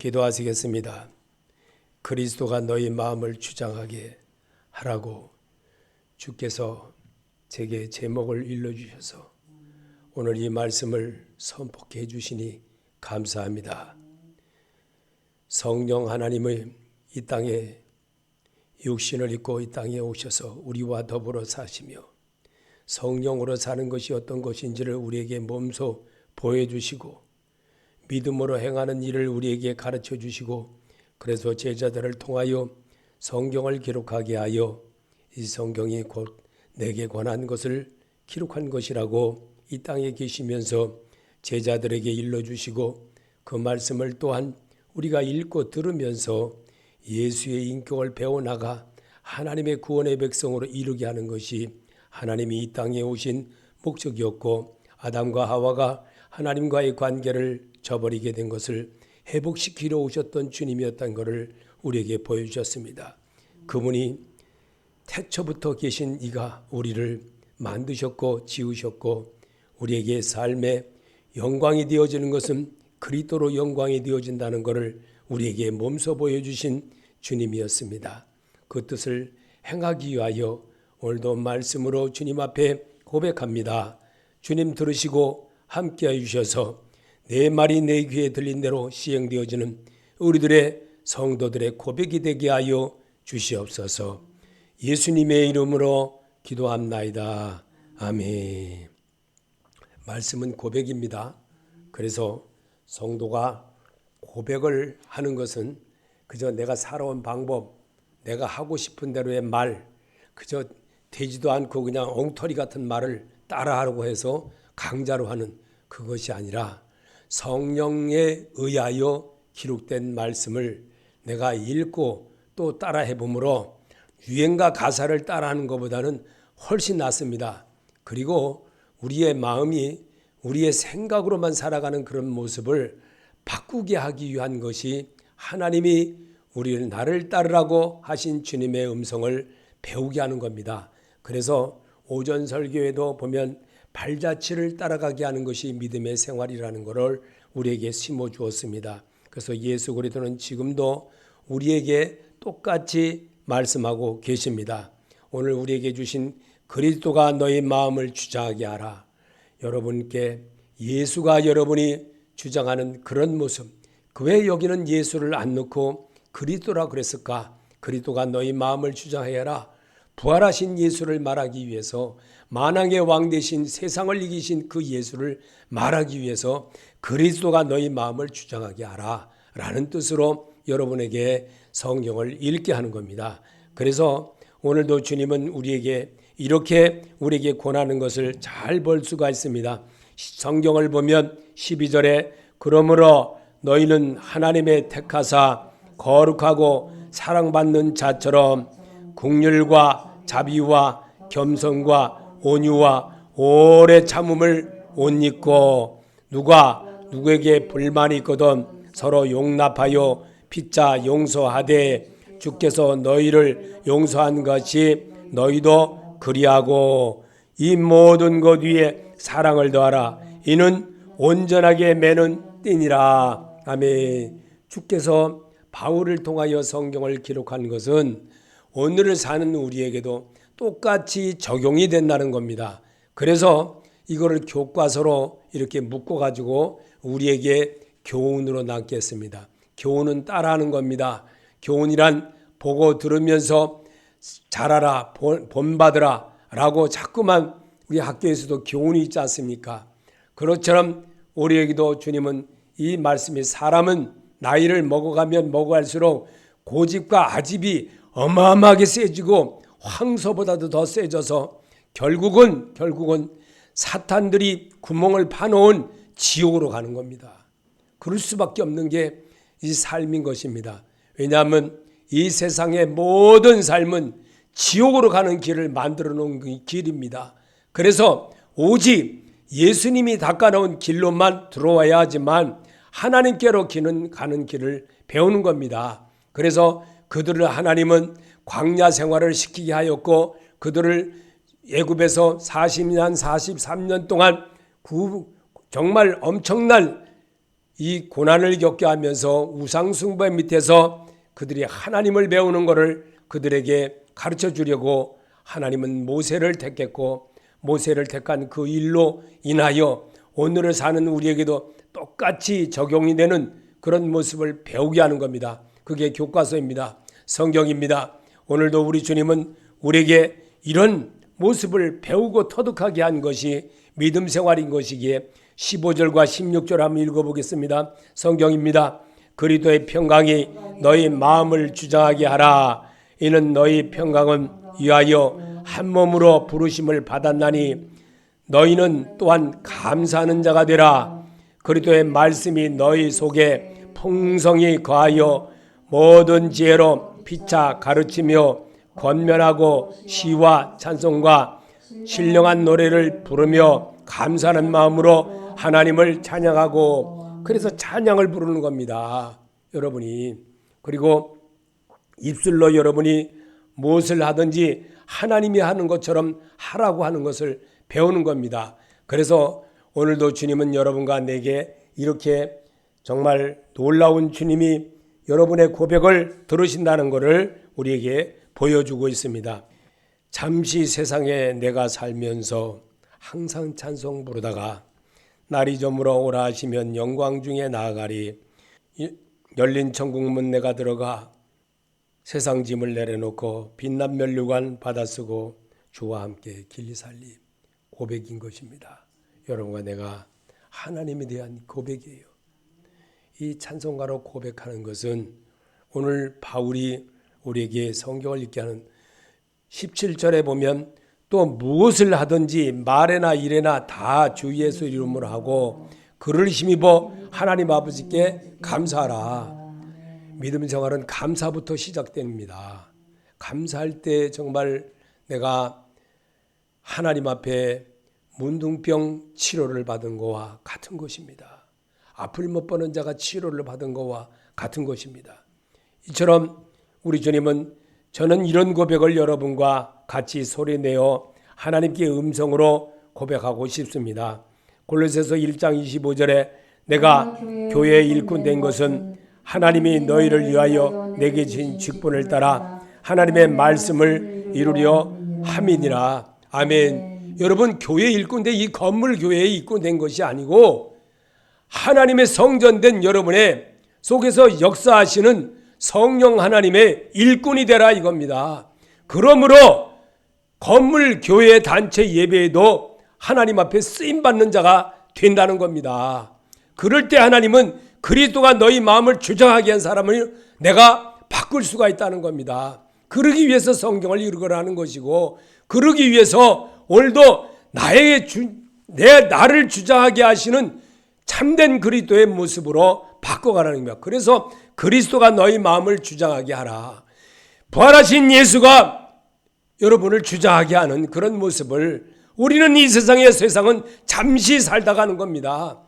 기도하시겠습니다. 그리스도가 너희 마음을 주장하게 하라고 주께서 제게 제목을 일러주셔서 오늘 이 말씀을 선포해 주시니 감사합니다. 성령 하나님의 이 땅에 육신을 입고 이 땅에 오셔서 우리와 더불어 사시며 성령으로 사는 것이 어떤 것인지를 우리에게 몸소 보여주시고 믿음으로 행하는 일을 우리에게 가르쳐 주시고 그래서 제자들을 통하여 성경을 기록하게 하여 이 성경이 곧 내게 권한 것을 기록한 것이라고 이 땅에 계시면서 제자들에게 일러주시고 그 말씀을 또한 우리가 읽고 들으면서 예수의 인격을 배워나가 하나님의 구원의 백성으로 이루게 하는 것이 하나님이 이 땅에 오신 목적이었고 아담과 하와가 하나님과의 관계를 저버리게 된 것을 회복시키러 오셨던 주님이었다는 것을 우리에게 보여주셨습니다. 그분이 태초부터 계신 이가 우리를 만드셨고 지으셨고 우리에게 삶의 영광이 되어지는 것은 그리스도로 영광이 되어진다는 것을 우리에게 몸소 보여주신 주님이었습니다. 그 뜻을 행하기 위하여 오늘도 말씀으로 주님 앞에 고백합니다. 주님 들으시고 함께해 주셔서 내 말이 내 귀에 들린 대로 시행되어지는 우리들의 성도들의 고백이 되게 하여 주시옵소서. 예수님의 이름으로 기도합나이다. 아멘. 말씀은 고백입니다. 그래서 성도가 고백을 하는 것은 그저 내가 살아온 방법, 내가 하고 싶은 대로의 말, 그저 되지도 않고 그냥 엉터리 같은 말을 따라하려고 해서 강자로 하는 그것이 아니라 성령에 의하여 기록된 말씀을 내가 읽고 또 따라해 보므로 유행가 가사를 따라하는 것보다는 훨씬 낫습니다. 그리고 우리의 마음이 우리의 생각으로만 살아가는 그런 모습을 바꾸게 하기 위한 것이 하나님이 우리를 나를 따르라고 하신 주님의 음성을 배우게 하는 겁니다. 그래서 오전 설교에도 보면 발자취를 따라가게 하는 것이 믿음의 생활이라는 것을 우리에게 심어 주었습니다. 그래서 예수 그리스도는 지금도 우리에게 똑같이 말씀하고 계십니다. 오늘 우리에게 주신 그리스도가 너희 마음을 주장하게 하라. 여러분께 예수가 여러분이 주장하는 그런 모습, 왜 여기는 예수를 안 넣고 그리스도라 그랬을까? 그리스도가 너희 마음을 주장하여라. 부활하신 예수를 말하기 위해서 만왕의 왕 되신 세상을 이기신 그 예수를 말하기 위해서 그리스도가 너희 마음을 주장하게 하라 라는 뜻으로 여러분에게 성경을 읽게 하는 겁니다. 그래서 오늘도 주님은 우리에게 이렇게 우리에게 권하는 것을 잘 볼 수가 있습니다. 성경을 보면 12절에 그러므로 너희는 하나님의 택하사 거룩하고 사랑받는 자처럼 긍휼과 자비와 겸손과 온유와 오래 참음을 옷 입고 누가 누구에게 불만이 있거든 서로 용납하여 피차 용서하되 주께서 너희를 용서한 것이 너희도 그리하고 이 모든 것 위에 사랑을 더하라. 이는 온전하게 매는 띠니라. 아멘. 주께서 바울을 통하여 성경을 기록한 것은 오늘을 사는 우리에게도 똑같이 적용이 된다는 겁니다. 그래서 이거를 교과서로 이렇게 묶어가지고 우리에게 교훈으로 남겠습니다. 교훈은 따라하는 겁니다. 교훈이란 보고 들으면서 잘하라, 본받으라 라고 자꾸만 우리 학교에서도 교훈이 있지 않습니까? 그것처럼 우리에게도 주님은 이 말씀이 사람은 나이를 먹어가면 먹어갈수록 고집과 아집이 어마어마하게 세지고 황소보다도 더 세져서 결국은 사탄들이 구멍을 파놓은 지옥으로 가는 겁니다. 그럴 수밖에 없는 게 이 삶인 것입니다. 왜냐하면 이 세상의 모든 삶은 지옥으로 가는 길을 만들어 놓은 길입니다. 그래서 오직 예수님이 닦아놓은 길로만 들어와야 하지만 하나님께로 가는 길을 배우는 겁니다. 그래서 그들을 하나님은 광야 생활을 시키게 하였고 그들을 애굽에서 40년 43년 동안 정말 엄청난 이 고난을 겪게 하면서 우상숭배 밑에서 그들이 하나님을 배우는 것을 그들에게 가르쳐 주려고 하나님은 모세를 택했고, 모세를 택한 그 일로 인하여 오늘을 사는 우리에게도 똑같이 적용이 되는 그런 모습을 배우게 하는 겁니다. 그게 교과서입니다. 성경입니다. 오늘도 우리 주님은 우리에게 이런 모습을 배우고 터득하게 한 것이 믿음 생활인 것이기에 15절과 16절 한번 읽어보겠습니다. 성경입니다. 그리스도의 평강이 너희 마음을 주장하게 하라. 이는 너희 평강은 위하여 한 몸으로 부르심을 받았나니 너희는 또한 감사하는 자가 되라. 그리스도의 말씀이 너희 속에 풍성히 거하여 모든 지혜로 피차 가르치며 권면하고 시와 찬송과 신령한 노래를 부르며 감사하는 마음으로 하나님을 찬양하고, 그래서 찬양을 부르는 겁니다. 여러분이. 그리고 입술로 여러분이 무엇을 하든지 하나님이 하는 것처럼 하라고 하는 것을 배우는 겁니다. 그래서 오늘도 주님은 여러분과 내게 이렇게 정말 놀라운 주님이 여러분의 고백을 들으신다는 것을 우리에게 보여주고 있습니다. 잠시 세상에 내가 살면서 항상 찬송 부르다가 날이 저물어 오라 하시면 영광 중에 나아가리. 열린 천국문 내가 들어가 세상 짐을 내려놓고 빛난 면류관 받아 쓰고 주와 함께 길리 살리. 고백인 것입니다. 여러분과 내가 하나님에 대한 고백이에요. 이 찬송가로 고백하는 것은 오늘 바울이 우리에게 성경을 읽게 하는 17절에 보면 또 무엇을 하든지 말에나 일에나 다 주 예수 이름으로 하고 그를 힘입어 하나님 아버지께 감사하라. 믿음 생활은 감사부터 시작됩니다. 감사할 때 정말 내가 하나님 앞에 문둥병 치료를 받은 것과 같은 것입니다. 앞을 못 보는 자가 치료를 받은 것과 같은 것입니다. 이처럼 우리 주님은 저는 이런 고백을 여러분과 같이 소리내어 하나님께 음성으로 고백하고 싶습니다. 골로새서 1장 25절에 내가 교회의 일꾼 된 것은 하나님이 너희를 위하여 내게 주신 직분을 따라 하나님의 말씀을 이루려 함이니라. 아멘. 여러분, 교회 일꾼된 이 건물 교회에 일꾼된 것이 아니고 하나님의 성전된 여러분의 속에서 역사하시는 성령 하나님의 일꾼이 되라 이겁니다. 그러므로 건물 교회 단체 예배에도 하나님 앞에 쓰임받는 자가 된다는 겁니다. 그럴 때 하나님은 그리스도가 너희 마음을 주장하게 한 사람을 내가 바꿀 수가 있다는 겁니다. 그러기 위해서 성경을 읽으라는 것이고, 그러기 위해서 오늘도 나를 주장하게 하시는 참된 그리스도의 모습으로 바꿔가라는 겁니다. 그래서 그리스도가 너희 마음을 주장하게 하라. 부활하신 예수가 여러분을 주장하게 하는 그런 모습을, 우리는 이 세상은 잠시 살다 가는 겁니다.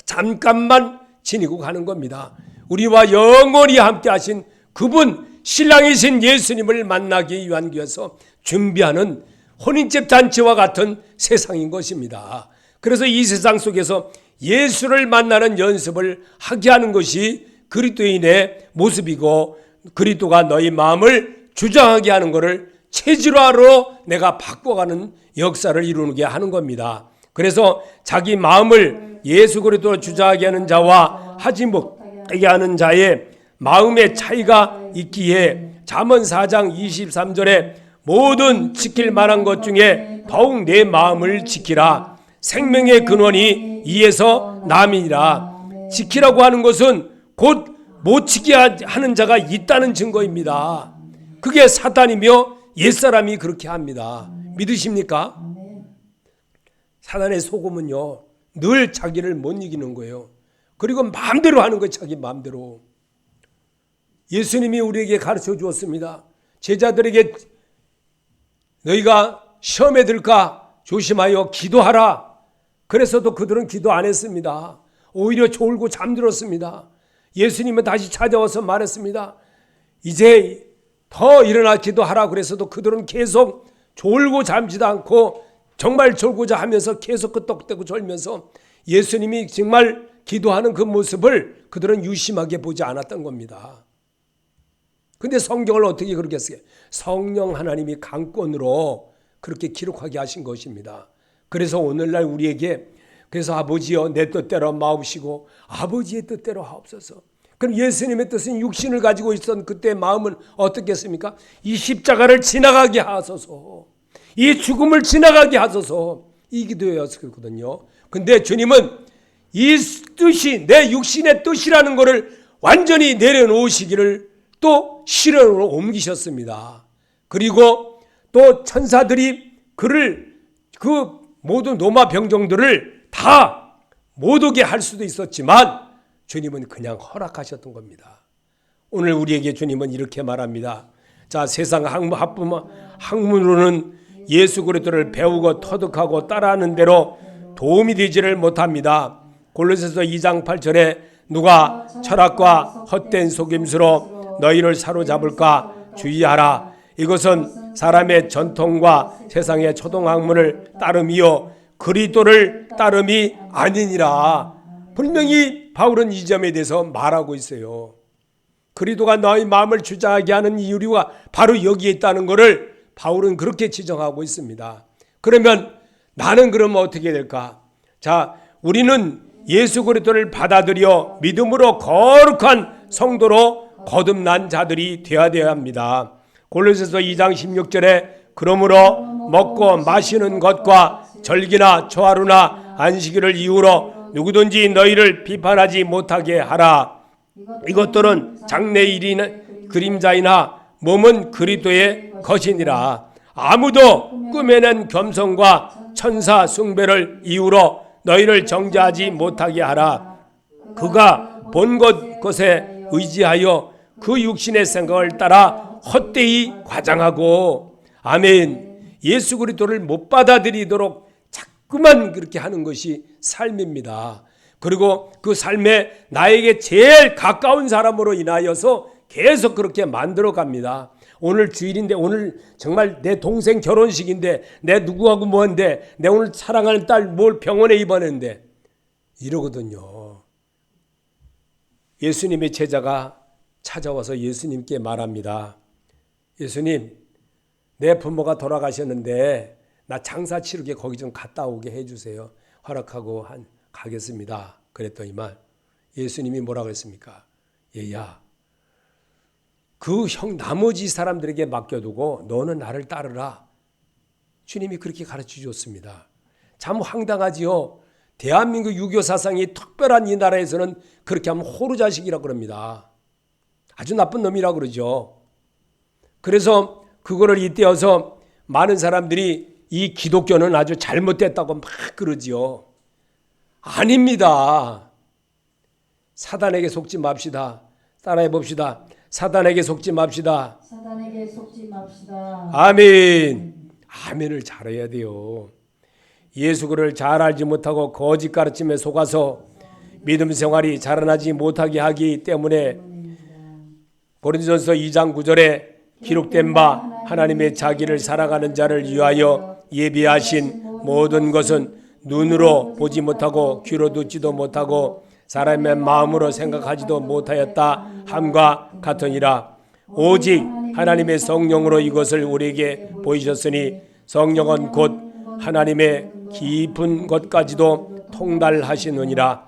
잠깐만 지니고 가는 겁니다. 우리와 영원히 함께 하신 그분 신랑이신 예수님을 만나기 위해서 준비하는 혼인집 잔치와 같은 세상인 것입니다. 그래서 이 세상 속에서 예수를 만나는 연습을 하게 하는 것이 그리스도인의 모습이고, 그리스도가 너희 마음을 주장하게 하는 것을 체질화로 내가 바꿔가는 역사를 이루게 하는 겁니다. 그래서 자기 마음을 예수 그리스도로 주장하게 하는 자와 하지 못하게 하는 자의 마음의 차이가 있기에 잠언 4장 23절에 모든 지킬 만한 것 중에 더욱 내 마음을 지키라. 생명의 근원이 이에서 남이니라. 지키라고 하는 것은 곧 못 지키게 하는 자가 있다는 증거입니다. 그게 사탄이며 옛사람이 그렇게 합니다. 믿으십니까? 사탄의 속음은요, 늘 자기를 못 이기는 거예요. 그리고 마음대로 하는 거예요. 자기 마음대로. 예수님이 우리에게 가르쳐 주었습니다. 제자들에게 너희가 시험에 들까 조심하여 기도하라. 그래서도 그들은 기도 안 했습니다. 오히려 졸고 잠들었습니다. 예수님은 다시 찾아와서 말했습니다. 이제 더 일어나 기도하라. 그래서도 그들은 계속 졸고 잠지도 않고 정말 졸고자 하면서 계속 끄떡대고 졸면서 예수님이 정말 기도하는 그 모습을 그들은 유심하게 보지 않았던 겁니다. 근데 성경을 어떻게 그렇게 했어요? 성령 하나님이 강권으로 그렇게 기록하게 하신 것입니다. 그래서 오늘날 우리에게 그래서 아버지여 내 뜻대로 마옵시고 아버지의 뜻대로 하옵소서. 그럼 예수님의 뜻은 육신을 가지고 있었던 그때의 마음은 어떻겠습니까? 이 십자가를 지나가게 하소서, 이 죽음을 지나가게 하소서, 이 기도였거든요. 근데 주님은 이 뜻이 내 육신의 뜻이라는 것을 완전히 내려놓으시기를 또 실현으로 옮기셨습니다. 그리고 또 천사들이 그를 그 모든 노마 병정들을 다 못 오게 할 수도 있었지만 주님은 그냥 허락하셨던 겁니다. 오늘 우리에게 주님은 이렇게 말합니다. 자, 세상 학문으로는 예수 그리스도를 배우고 터득하고 따라하는 대로 도움이 되지를 못합니다. 골로새서 2장 8절에 누가 철학과 헛된 속임수로 너희를 사로잡을까 주의하라. 이것은 사람의 전통과 세상의 초등학문을 따름이요 그리스도를 따름이 아니니라. 분명히 바울은 이 점에 대해서 말하고 있어요. 그리스도가 너희 마음을 주장하게 하는 이유가 바로 여기에 있다는 것을 바울은 그렇게 지정하고 있습니다. 그러면 나는 그러면 어떻게 될까? 자, 우리는 예수 그리스도를 받아들여 믿음으로 거룩한 성도로 거듭난 자들이 되어야 합니다. 골로새서 2장 16절에 그러므로 먹고 마시는 것과 절기나 초하루나 안식일을 이유로 누구든지 너희를 비판하지 못하게 하라. 이것들은 장래일이나 그림자이나 몸은 그리스도의 것이니라. 아무도 꾸며낸 겸손과 천사 숭배를 이유로 너희를 정죄하지 못하게 하라. 그가 본 것에 의지하여 그 육신의 생각을 따라 헛되이 과장하고, 아멘. 예수 그리스도를 못 받아들이도록 자꾸만 그렇게 하는 것이 삶입니다. 그리고 그 삶에 나에게 제일 가까운 사람으로 인하여서 계속 그렇게 만들어 갑니다. 오늘 주일인데, 오늘 정말 내 동생 결혼식인데, 내 누구하고 뭐한데, 내 오늘 사랑하는 딸 뭘 병원에 입원했는데 이러거든요. 예수님의 제자가 찾아와서 예수님께 말합니다. 예수님, 내 부모가 돌아가셨는데 나 장사 치르게 거기 좀 갔다 오게 해주세요. 허락하고 가겠습니다. 그랬더니만 예수님이 뭐라고 했습니까? 얘야, 그 나머지 사람들에게 맡겨두고 너는 나를 따르라. 주님이 그렇게 가르쳐 주었습니다. 참 황당하지요. 대한민국 유교 사상이 특별한 이 나라에서는 그렇게 하면 호루자식이라고 그럽니다. 아주 나쁜 놈이라고 그러죠. 그래서 그거를 잇대어서 많은 사람들이 이 기독교는 아주 잘못됐다고 막 그러지요. 아닙니다. 사단에게 속지 맙시다. 따라해 봅시다. 사단에게 속지 맙시다. 사단에게 속지 맙시다. 아멘. 아멘을 잘해야 돼요. 예수 그를 잘 알지 못하고 거짓 가르침에 속아서 믿음 생활이 자라나지 못하게 하기 때문에 고린도전서 2장 9절에 기록된 바 하나님의 자기를 사랑하는 자를 위하여 예비하신 모든 것은 눈으로 보지 못하고 귀로 듣지도 못하고 사람의 마음으로 생각하지도 못하였다 함과 같으니라. 오직 하나님의 성령으로 이것을 우리에게 보이셨으니 성령은 곧 하나님의 깊은 것까지도 통달하시느니라.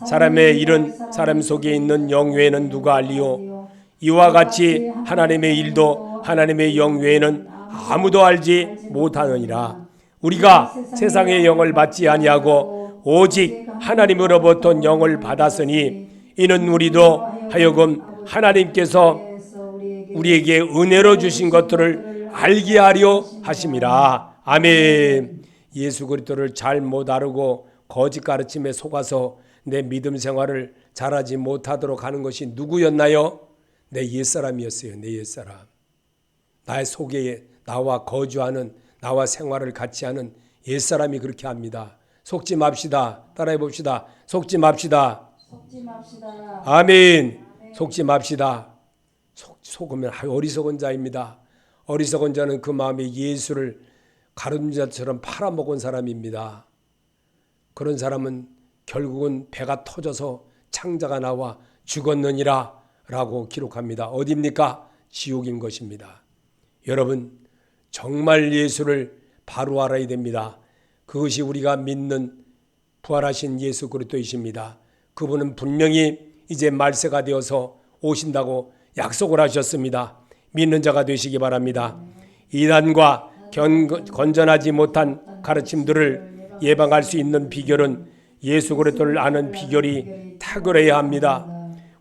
사람의 일은 사람 속에 있는 영 외에는 누가 알리요? 이와 같이 하나님의 일도 하나님의 영 외에는 아무도 알지 못하느니라. 우리가 세상의 영을 받지 아니하고 오직 하나님으로부터 영을 받았으니 이는 우리도 하여금 하나님께서 우리에게 은혜로 주신 것들을 알게 하려 하심이라. 아멘. 예수 그리스도를 잘 못 알고 거짓 가르침에 속아서 내 믿음 생활을 잘하지 못하도록 하는 것이 누구였나요? 내 옛사람이었어요. 내 옛사람. 나의 속에 나와 거주하는, 나와 생활을 같이 하는 옛사람이 그렇게 합니다. 속지 맙시다. 따라해 봅시다. 속지 맙시다. 속지 맙시다. 아멘. 속지 맙시다. 속으면 어리석은 자입니다. 어리석은 자는 그 마음에 예수를 가룟자처럼 팔아먹은 사람입니다. 그런 사람은 결국은 배가 터져서 창자가 나와 죽었느니라 라고 기록합니다. 어디입니까? 지옥인 것입니다. 여러분, 정말 예수를 바로 알아야 됩니다. 그것이 우리가 믿는 부활하신 예수 그리스도이십니다. 그분은 분명히 이제 말세가 되어서 오신다고 약속을 하셨습니다. 믿는 자가 되시기 바랍니다. 이단과 건전하지 못한 가르침들을 예방할 수 있는 비결은 예수 그리스도를 아는 비결이 탁월해야 합니다.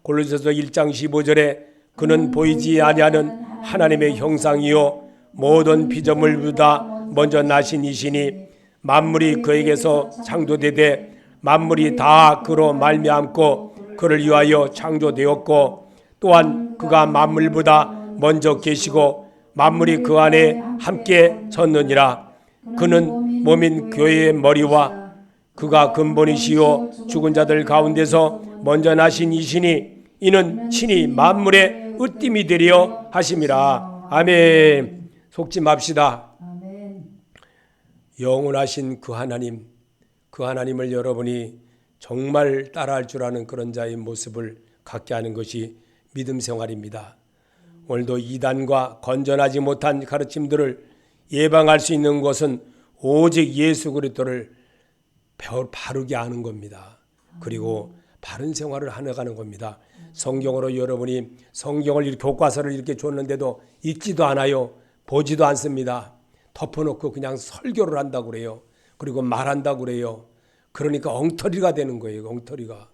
골로새서 1장 15절에 그는 보이지 아니하는 하나님의 형상이요 모든 피조물보다 먼저 나신 이시니 만물이 그에게서 창조되되 만물이 다 그로 말미암고 그를 위하여 창조되었고 또한 그가 만물보다 먼저 계시고 만물이 그 안에 함께 섰느니라. 그는 몸인 교회의 머리와 그가 근본이시요 죽은 자들 가운데서 먼저 나신 이시니 이는 친히 만물의 으뜸이 되려 하심이라. 아멘. 속지 맙시다. 영원하신 그 하나님을 여러분이 정말 따라할 줄 아는 그런 자의 모습을 갖게 하는 것이 믿음 생활입니다. 오늘도 이단과 건전하지 못한 가르침들을 예방할 수 있는 것은 오직 예수 그리스도를 바르게 아는 겁니다. 그리고 바른 생활을 해나가는 겁니다. 성경으로 여러분이 성경을 교과서를 이렇게 줬는데도 읽지도 않아요. 보지도 않습니다. 덮어놓고 그냥 설교를 한다고 그래요. 그리고 말한다고 그래요. 그러니까 엉터리가 되는 거예요. 엉터리가.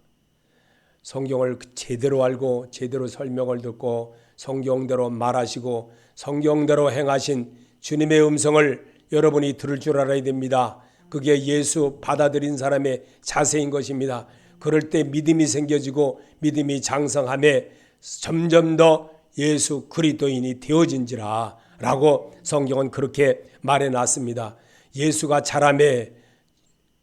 성경을 제대로 알고 제대로 설명을 듣고 성경대로 말하시고 성경대로 행하신 주님의 음성을 여러분이 들을 줄 알아야 됩니다. 그게 예수 받아들인 사람의 자세인 것입니다. 그럴 때 믿음이 생겨지고 믿음이 장성함에 점점 더 예수 그리스도인이 되어진지라 라고 성경은 그렇게 말해놨습니다. 예수가 자라매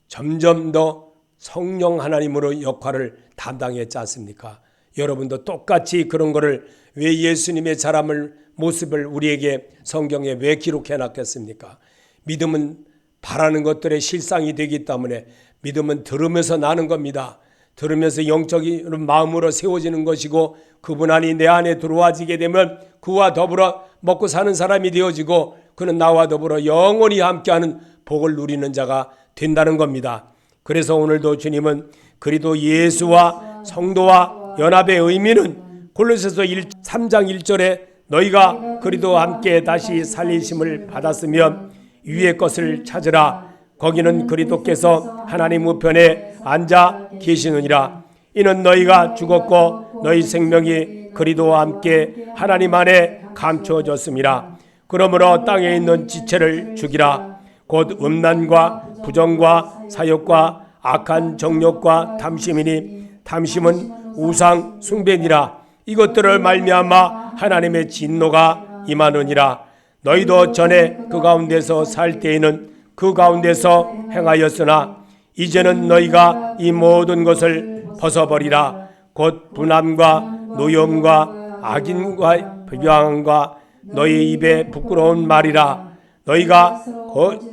점점 더 성령 하나님으로 역할을 담당했지 않습니까? 여러분도 똑같이 그런 거를 왜 예수님의 자람을 모습을 우리에게 성경에 왜 기록해 놨겠습니까? 믿음은 바라는 것들의 실상이 되기 때문에 믿음은 들으면서 나는 겁니다. 들으면서 영적인 마음으로 세워지는 것이고 그분 안이 내 안에 들어와지게 되면 그와 더불어 먹고 사는 사람이 되어지고 그는 나와 더불어 영원히 함께하는 복을 누리는 자가 된다는 겁니다. 그래서 오늘도 주님은 그리도 예수와 성도와 연합의 의미는 골로새서 3장 1절에 너희가 그리도와 함께 다시 살리심을 받았으면 위의 것을 찾으라. 거기는 그리도께서 하나님 우편에 앉아 계시느니라. 이는 너희가 죽었고 너희 생명이 그리도와 함께 하나님 안에 감추어졌음이라. 그러므로 땅에 있는 지체를 죽이라. 곧 음란과 부정과 사욕과 악한 정욕과 탐심이니 탐심은 우상 숭배니라. 이것들을 말미암아 하나님의 진노가 임하느니라. 너희도 전에 그 가운데서 살 때에는 그 가운데서 행하였으나 이제는 너희가 이 모든 것을 벗어버리라. 곧 분함과 노염과 악인과 비방과 너희 입에 부끄러운 말이라. 너희가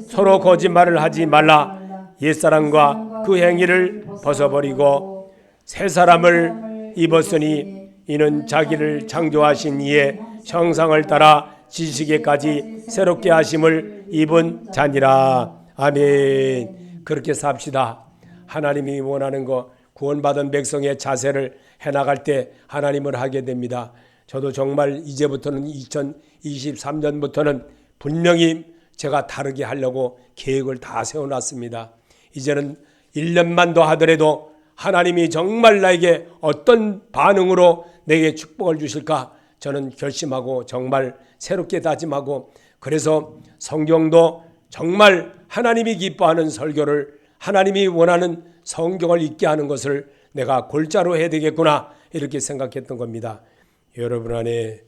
서로 거짓말을 하지 말라. 옛사람과 그 행위를 벗어버리고 새 사람을 입었으니 이는 자기를 창조하신 이의 형상을 따라 지식에까지 새롭게 하심을 입은 자니라. 아멘. 그렇게 삽시다. 하나님이 원하는 것, 구원받은 백성의 자세를 해나갈 때 하나님을 하게 됩니다. 저도 정말 이제부터는 2023년부터는 분명히 제가 다르게 하려고 계획을 다 세워놨습니다. 이제는 1년만 더 하더라도 하나님이 정말 나에게 어떤 반응으로 내게 축복을 주실까 저는 결심하고 정말 새롭게 다짐하고, 그래서 성경도 정말 하나님이 기뻐하는 설교를, 하나님이 원하는 성경을 읽게 하는 것을 내가 골자로 해야 되겠구나 이렇게 생각했던 겁니다. 여러분 안에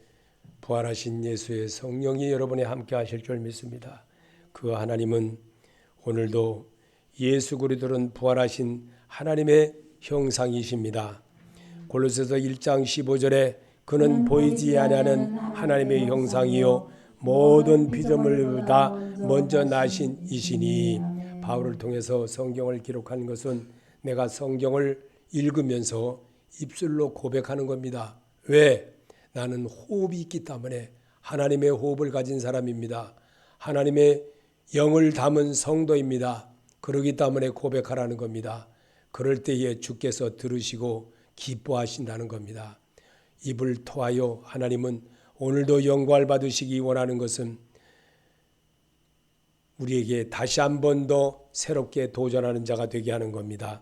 부활하신 예수의 성령이 여러분에 함께 하실 줄 믿습니다. 그 하나님은 오늘도 예수 그리스도는 부활하신 하나님의 형상이십니다. 골로새서 1장 15절에 그는 보이지 아니하는 하나님의 형상이요 모든 피조물보다 먼저 나신 이시니, 바울을 통해서 성경을 기록한 것은 내가 성경을 읽으면서 입술로 고백하는 겁니다. 왜? 나는 호흡이 있기 때문에 하나님의 호흡을 가진 사람입니다. 하나님의 영을 담은 성도입니다. 그러기 때문에 고백하라는 겁니다. 그럴 때에 주께서 들으시고 기뻐하신다는 겁니다. 입을 통하여 하나님은 오늘도 영광을 받으시기 원하는 것은 우리에게 다시 한 번 더 새롭게 도전하는 자가 되게 하는 겁니다.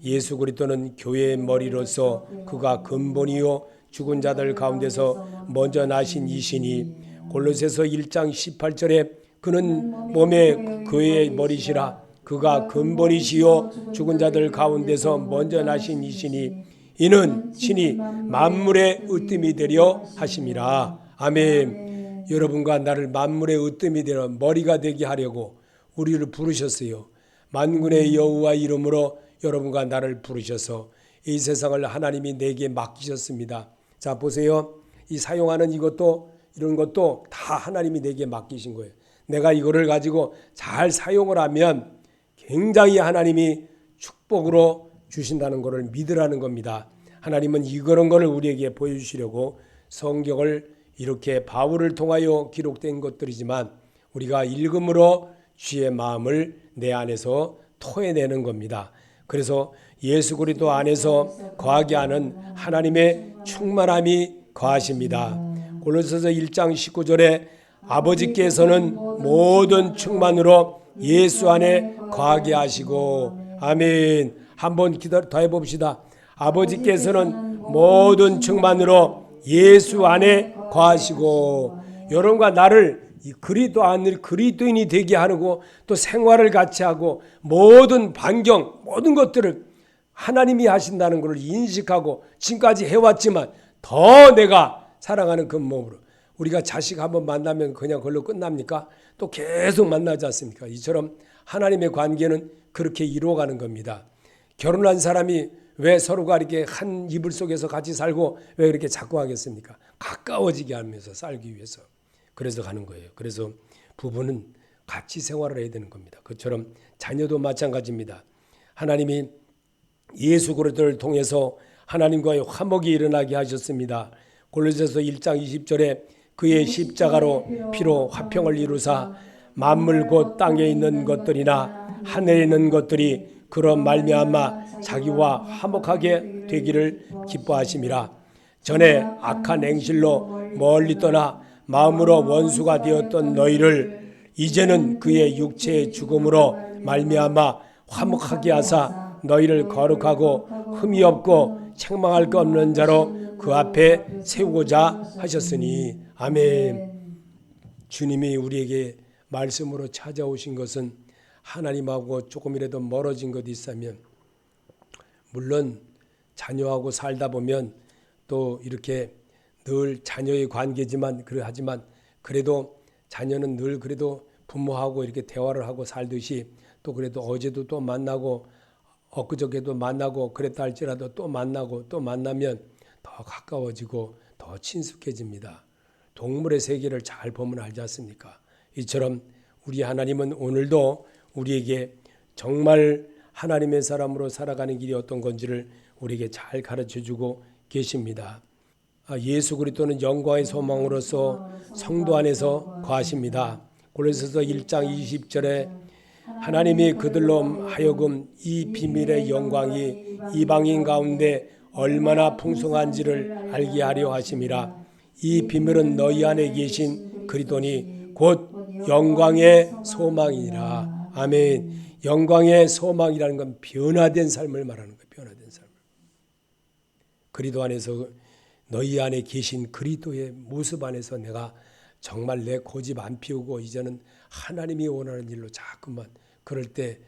예수 그리스도는 교회의 머리로서 그가 근본이요 죽은 자들 가운데서 먼저 나신 이시니 골로새서 1장 18절에 그는 몸의 교회의 머리시라 그가 근본이시요 죽은 자들 가운데서 먼저 나신 이시니 이는 신이 만물의 으뜸이 되려 하심이라. 아멘. 여러분과 나를 만물의 으뜸이 되려 머리가 되게 하려고 우리를 부르셨어요. 만군의 여호와 이름으로 여러분과 나를 부르셔서 이 세상을 하나님이 내게 맡기셨습니다. 자 보세요. 이 사용하는 이것도 이런 것도 다 하나님이 내게 맡기신 거예요. 내가 이거를 가지고 잘 사용을 하면 굉장히 하나님이 축복으로 주신다는 것을 믿으라는 겁니다. 하나님은 이런 것을 우리에게 보여주시려고 성경을 이렇게 바울을 통하여 기록된 것들이지만 우리가 읽음으로 주의 마음을 내 안에서 토해내는 겁니다. 그래서 예수 그리스도 안에서 거하게 하는 하나님의 충만함이 거하십니다. 골로새서 1장 19절에 아버지께서는 모든 충만으로 예수 안에 거하게 하시고 아멘. 한번 기도 더 해봅시다. 아버지께서는 모든 충만으로 예수 안에 거하시고 여러분과 나를 그리스도인이 되게 하고 또 생활을 같이 하고 모든 반경 모든 것들을 하나님이 하신다는 것을 인식하고 지금까지 해왔지만 더 내가 사랑하는 그 몸으로 우리가 자식 한번 만나면 그냥 그걸로 끝납니까? 또 계속 만나지 않습니까? 이처럼 하나님의 관계는 그렇게 이루어가는 겁니다. 결혼한 사람이 왜 서로가 이렇게 한 이불 속에서 같이 살고 왜 그렇게 자꾸 하겠습니까? 가까워지게 하면서 살기 위해서. 그래서 가는 거예요. 그래서 부부는 같이 생활을 해야 되는 겁니다. 그처럼 자녀도 마찬가지입니다. 하나님이 예수 그리스도를 통해서 하나님과의 화목이 일어나게 하셨습니다. 골로새서 1장 20절에 그의 십자가로 피로 화평을 이루사 만물 곧 땅에 있는 것들이나 하늘에 있는 것들이 그런 말미암아 자기와 화목하게 되기를 기뻐하심이라. 전에 악한 행실로 멀리 떠나 마음으로 원수가 되었던 너희를 이제는 그의 육체의 죽음으로 말미암아 화목하게 하사 너희를 거룩하고 흠이 없고 책망할 것 없는 자로 그 앞에 세우고자 하셨으니 아멘. 주님이 우리에게 말씀으로 찾아오신 것은 하나님하고 조금이라도 멀어진 것이 있으면 물론 자녀하고 살다 보면 또 이렇게 늘 자녀의 관계지만 하지만 그래도 자녀는 늘 그래도 부모하고 이렇게 대화를 하고 살듯이 또 그래도 어제도 또 만나고 엊그저께도 만나고 그랬다 할지라도 또 만나고 또 만나면 더 가까워지고 더 친숙해집니다. 동물의 세계를 잘 보면 알지 않습니까? 이처럼 우리 하나님은 오늘도 우리에게 정말 하나님의 사람으로 살아가는 길이 어떤 건지를 우리에게 잘 가르쳐주고 계십니다. 예수 그리스도는 영광의 소망으로서 성도 안에서 거하십니다. 골로새서 1장 20절에 하나님이 그들로 하여금 이 비밀의 영광이 이방인 가운데 얼마나 풍성한지를 알게 하려 하심이라. 이 비밀은 너희 안에 계신 그리스도니 곧 영광의 소망이니라. 아멘. 영광의 소망이라는 건 변화된 삶을 말하는 거예요. 변화된 삶. 그리스도 안에서 너희 안에 계신 그리스도의 모습 안에서 내가 정말 내 고집 안 피우고 이제는 하나님이 원하는 일로 자꾸만 그럴 때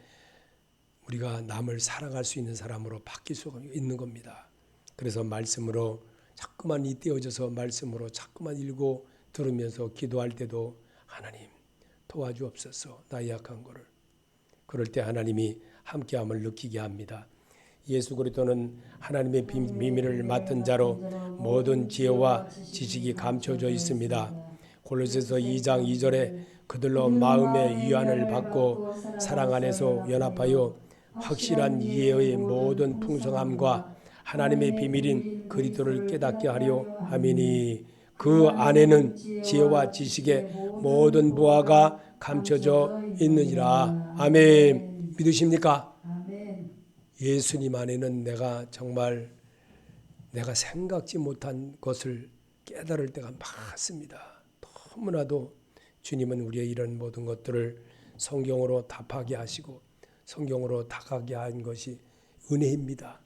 우리가 남을 사랑할 수 있는 사람으로 바뀔 수 있는 겁니다. 그래서 말씀으로 자꾸만 잇대어져서 말씀으로 자꾸만 읽고 들으면서 기도할 때도 하나님 도와주옵소서 나의 약한 거를. 그럴 때 하나님이 함께함을 느끼게 합니다. 예수 그리스도는 하나님의 비밀을 맡은 자로 모든 지혜와 지식이 감춰져 있습니다. 골로새서 2장 2절에 그들로 마음의 위안을 받고 사랑 안에서 연합하여 확실한 이해의 모든 풍성함과 하나님의 비밀인 그리스도를 깨닫게 하려 함이니 그 안에는 지혜와 지식의 모든 부하가 감춰져 있느니라. 아멘. 믿으십니까? 아멘. 예수님 안에는 내가 생각지 못한 것을 깨달을 때가 많습니다. 너무나도 주님은 우리의 이런 모든 것들을 성경으로 답하게 하시고 성경으로 다가게 한 것이 은혜입니다.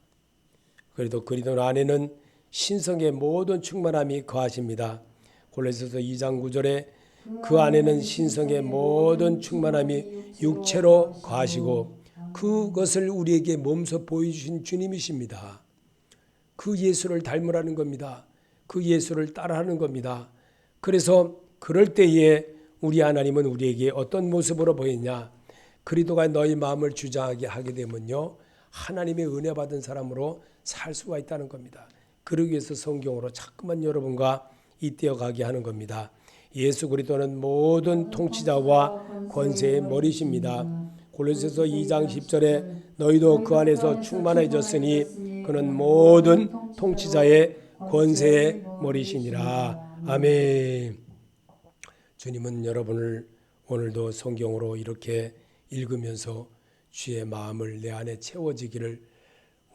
그래도 그리스도 안에는 신성의 모든 충만함이 거하십니다. 골로새서 2장 9절에 그 안에는 신성의 모든 충만함이 육체로 거하시고 그것을 우리에게 몸소 보여주신 주님이십니다. 그 예수를 닮으라는 겁니다. 그 예수를 따라하는 겁니다. 그래서 그럴 때에 우리 하나님은 우리에게 어떤 모습으로 보였냐? 그리스도가 너희 마음을 주장하게 하게 되면요, 하나님의 은혜 받은 사람으로 살 수가 있다는 겁니다. 그러기 위해서 성경으로 자꾸만 여러분과 잇대어 가게 하는 겁니다. 예수 그리스도는 모든 통치자와 권세의 머리십니다. 골로새서 2장 10절에 너희도 그 안에서 충만해졌으니 그는 모든 통치자의 권세의 머리시니라. 아멘. 주님은 여러분을 오늘도 성경으로 이렇게 읽으면서 주의 마음을 내 안에 채워지기를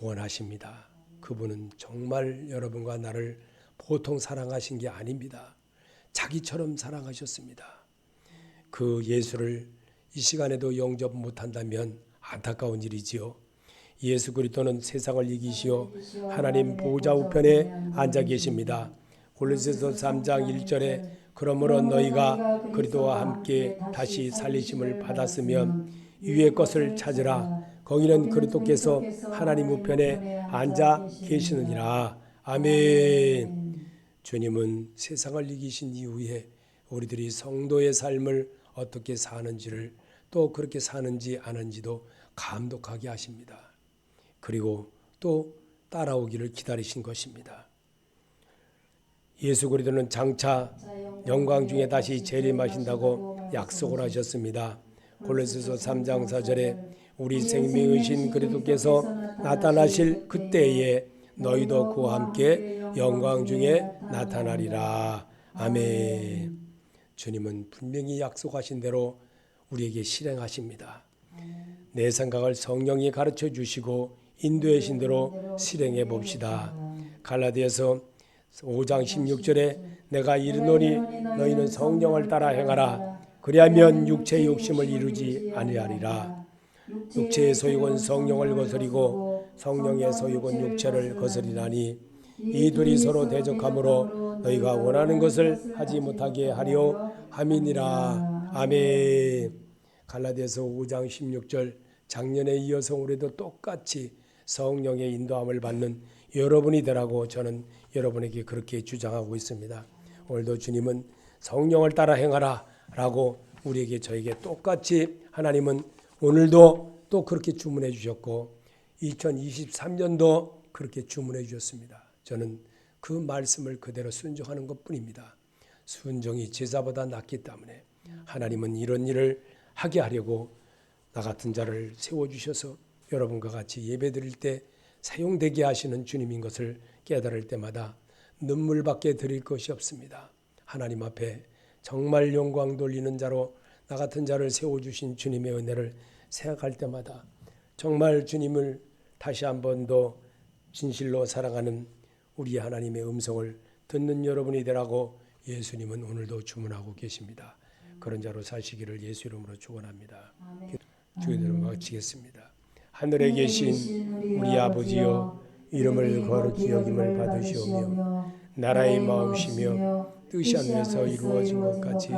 원하십니다. 그분은 정말 여러분과 나를 보통 사랑하신 게 아닙니다. 자기처럼 사랑하셨습니다. 그 예수를 이 시간에도 영접 못한다면 안타까운 일이지요. 예수 그리스도는 세상을 이기시어 하나님 보좌 우편에 앉아 계십니다. 골로새서 3장 1절에 그러므로 너희가 그리스도와 함께 다시 살리심을 받았으면 위의 것을 찾으라. 거기는 그리스도께서 하나님 우편에 앉아 계시느니라. 아멘. 주님은 세상을 이기신 이후에 우리들이 성도의 삶을 어떻게 사는지를 또 그렇게 사는지 아는지도 감독하게 하십니다. 그리고 또 따라오기를 기다리신 것입니다. 예수 그리스도는 장차 영광 중에 다시 재림하신다고 약속을 하셨습니다. 골로새서 3장 4절에 우리 생명이신 그리스도께서 나타나실 그때에 너희도 그와 함께 영광 중에 나타나리라. 아멘. 주님은 분명히 약속하신 대로 우리에게 실행하십니다. 내 생각을 성령이 가르쳐 주시고 인도해 신 대로 실행해 봅시다. 갈라디아서 5장 16절에 내가 이르노니 너희는 성령을 따라 행하라. 그리하면 육체의 욕심을 이루지 아니하리라. 육체의 소욕은 성령을 거스리고 성령의 소욕은 육체를 거스리나니 이 둘이 서로 대적하므로 너희가 원하는 것을 하지 못하게 하려 함이니라. 아멘. 갈라디아서 5장 16절 작년에 이어서 올해도 똑같이 성령의 인도함을 받는 여러분이 되라고 저는 여러분에게 그렇게 주장하고 있습니다. 오늘도 주님은 성령을 따라 행하라 라고 우리에게 저에게 똑같이 하나님은 오늘도 또 그렇게 주문해 주셨고 2023년도 그렇게 주문해 주셨습니다. 저는 그 말씀을 그대로 순종하는 것뿐입니다. 순종이 제사보다 낫기 때문에 하나님은 이런 일을 하게 하려고 나 같은 자를 세워주셔서 여러분과 같이 예배드릴 때 사용되게 하시는 주님인 것을 깨달을 때마다 눈물밖에 드릴 것이 없습니다. 하나님 앞에 정말 영광 돌리는 자로 나 같은 자를 세워주신 주님의 은혜를 생각할 때마다 정말 주님을 다시 한 번 더 진실로 사랑하는 우리 하나님의 음성을 듣는 여러분이 되라고 예수님은 오늘도 주문하고 계십니다. 그런 자로 사시기를 예수 이름으로 축원합니다. 주기도를 마치겠습니다. 하늘에 계신 우리 아버지여 이름을 거룩히 여김을 받으시오며 나라의 마음이시며 뜻이 하늘에서 이루어진 것 같이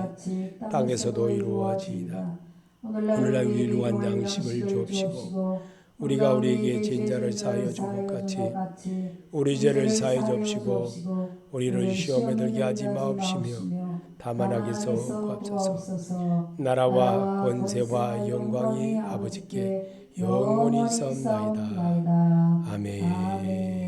땅에서도 이루어지이다. 오늘날 우리를 위한 양식을 주옵시고 우리가 우리에게 죄인자를 사하여 준 것 같이 우리 죄를 사하여 주옵시고 우리를 시험에 들게 하지 마옵시며 다만 악에서 구하옵소서. 나라와 권세와 영광이 아버지께 영원히 있사옵나이다. 아멘.